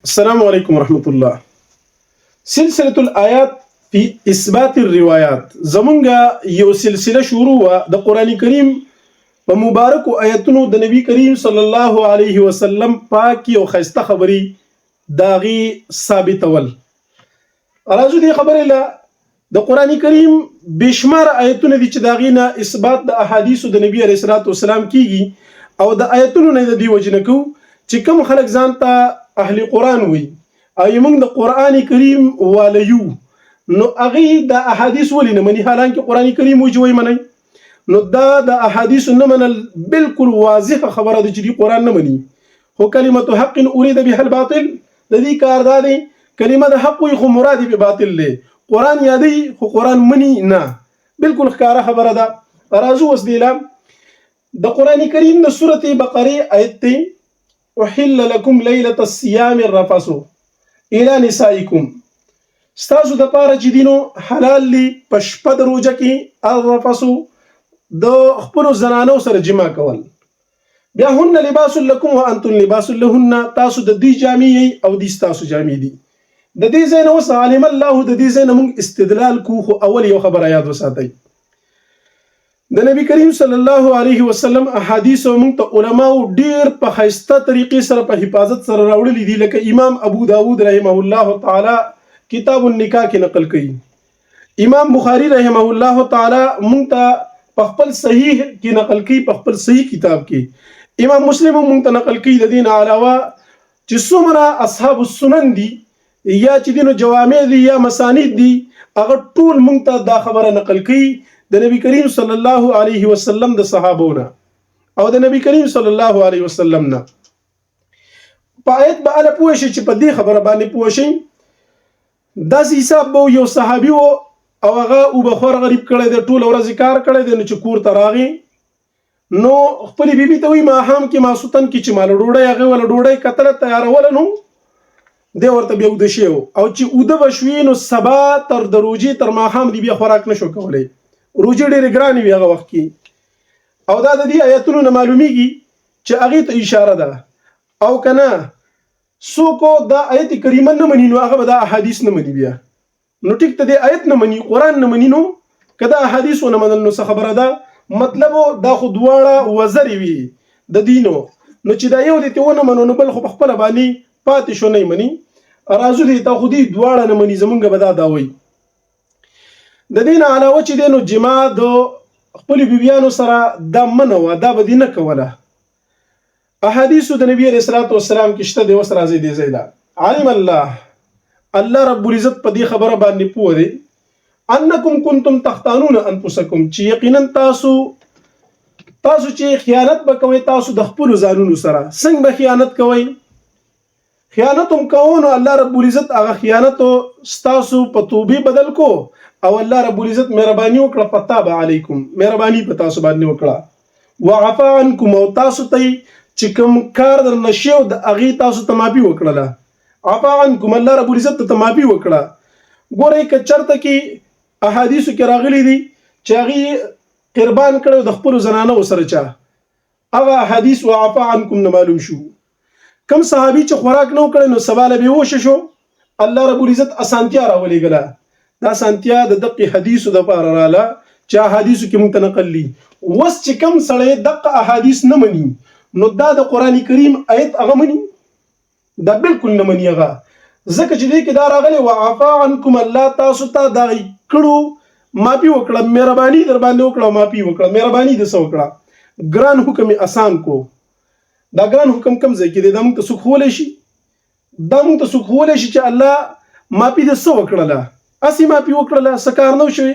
السلام عليكم ورحمة الله. سلسلة الآيات في إثبات الروايات زمونغا یو سلسله شروع د قرآن کریم په مبارکو آیاتونو د نبی کریم صلی الله علیه وسلم پاکی او خسته خبری داغي ثابتول. راځو دې خبره له د قرآن کریم بشمار آیاتونه دي چې داغینا اثبات د احادیث د نبی علیه الصلاۃ والسلام کیږي او د آیاتونو نه د دی وجنکو چې کوم خلک ځان ته اهل قرآن وي او موږ د قرآن کریم والیو نو هغه د احادیث ولې نه مني، حالانکه قرآن کریم وجوي مني. نو دا د احادیث نه منل بالکل واضحه خبره ده چې قرآن نه مني. هو کلمه حق اريد بها الباطل، د دې کار دا دی کلمه د حق خو مراد به باطل له قرآن یادي خو قرآن مني نه، بالکل ښکاره خبره ده. راځو اوس د قرآن کریم د سوره بقره آیت احل لكم ليله الصيام الرفث الى نسائكم، ستاسو د پاره چې دینو حلال لی پشپد روزه کې الرفث د خپل زنانو سره جما کول. بیا هن لباس لكم وانتم لباس لهن، تاسو د دې جامې او د تاسو جامې دي. د دې زین اوس علم الله د دې زین موږ استدلال کو خو اول یو خبره یاد وساتئ. د نبی کریم صلی الله علیه وسلم احادیث موږ ته علماء ډیر په خاصه طریقې سره په حفاظت سره راوړل دي، لکه امام ابو داود رحمه الله تعالی کتاب النکاح کې نقل کړي، امام بخاری رحمه الله تعالی موږ ته په خپل صحیح کې نقل کړي، په خپل صحیح کتاب کې امام مسلم موږ ته نقل کړي. د دین علاوه چې څومره اصحاب السنن دي یا چې دینو جوامع دي یا مسانید دي هغه ټول موږ ته دا خبره نقل کړي د نبی کریم صلی الله علیه وسلم د صحابونه او د نبی کریم صلی الله علیه وسلم نه. په آیت به اله پوه شي چې په دې خبره باندې پوه شي دا حساب به یو صحابي او هغه او بخور غریب کړي د ټول ورځ کار کړي د چې کور ته راغی نو خپل بیبي ته وی ما هم کې ما سوتن کې چې مال ډوډۍ هغه ول ډوډۍ کتل تیارول نو د ورته بیا ود شي او چې ود بشوي نو سبا تر دروجي تر ما هم دی بیا خوراک نشو کولای، روجي ډېر ګران وي هغه وخت کې. او دا د دې آیاتونو نه معلومیږي چې هغه ته اشاره ده او کنه سوکو دا آیت کریمه نه مني نو هغه به دا احادیث نه مني. بیا نو ټیک ته د آیت نه مني قرآن نه مني نو کدا احادیث نه منل نو څه خبره ده، مطلب دا خو دواړه وزري وي د دینو. نو چې دا یو دې ته ونه منو نو بل خو خپل باندې پاتې شو نه مني. راځو دې ته خو دې دواړه نه مني زمونږ به دا وایي. د دین علاوه چې دینو جما د خپل بیبيانو سره دا منو دا به دینه کوله. احادیث د نبی علیہ الصلوۃ والسلام کې شته د وس راځي دی زیدا علم الله رب العزت په دې خبره باندې پوه دی انکم کنتم تختانون انفسکم چې یقینا تاسو چې خیانت وکوي تاسو د خپل ځانونو سره. څنګه به خیانت کوي؟ خیانت هم کوو نو الله رب العزت هغه خیانت تاسو په توبې بدل کو او الله رب العزت مهرباني وکړه فتاب علیکم، مهرباني په تاسو باندې وکړه. وعفا عنکم او تاسو ته چې کوم کار در نشو د اغي تاسو ته معافي وکړه. عفا عنکم الله رب العزت ته معافي وکړه. ګورئ ک چرته کې احادیث کې راغلي دي چې اغي قربان کړو د خپل زنانه سره چا هغه حدیث وعفا عنکم نه معلوم شو. کم صحابي چې خوراک نو کړي نو سوال به وشه شو، الله رب العزت اسانتیا راولې غلا. دا سانتیا د دقه حدیثو د پاره رااله چې حدیثو کې متنقل لي. وس چې کم سړی دقه احادیث نه مني نو دا د قران کریم آیت هغه مني؟ دا بالکل نه مني هغه. ځکه چې دې کې دا راغلي وعفا عنکم الله تاسو ته دا کړو معافي وکړه، مهرباني در باندې وکړه، معافي وکړه، مهرباني د سو وکړه. ګران حکم آسان کو. دا ګران حکم کم ځای کې د موږ ته سخول شي، د موږ ته سخول شي چې الله معافي د سو وکړه اسی معافي وکړه سکار نو شوی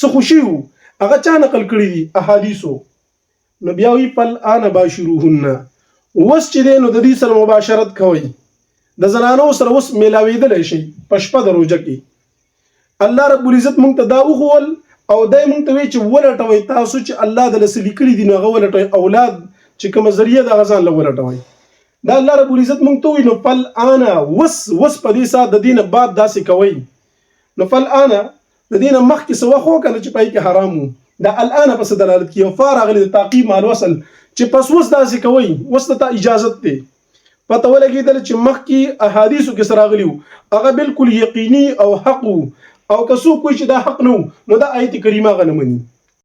څه خوشي وو هغه چا نقل کړی دي احادیثو. نو بیا وی پل ان باشروهن وس چې نو د دې سره مباشرت کوي د زنانو سره وس میلاویدل شي پشپه دروجه کې. الله رب العزت مونږ ته دا وخول او دای مونږ ته وی چې ولټوي تاسو چې الله د لسلی کړی دي نو غولټوي اولاد چې کوم ذریعہ د غزان لولټوي. دا الله رب العزت مونږ ته وی نو پل انا وس په دې سات د دینه بعد داسې کوي. نو فل انا د دینه مخکې سو خو کنه چې پای کې حرامو دا الان پس دلالت کوي. فارغ له تعقیب مال وصل چې پس وس داسې کوي وس ته اجازه ده پته ولګېدل چې مخکې احادیثو کې سره راغلي هغه بالکل یقیني او حق او که څوک وایي چې دا حق نه نو دا آیت کریمه هغه نه مني.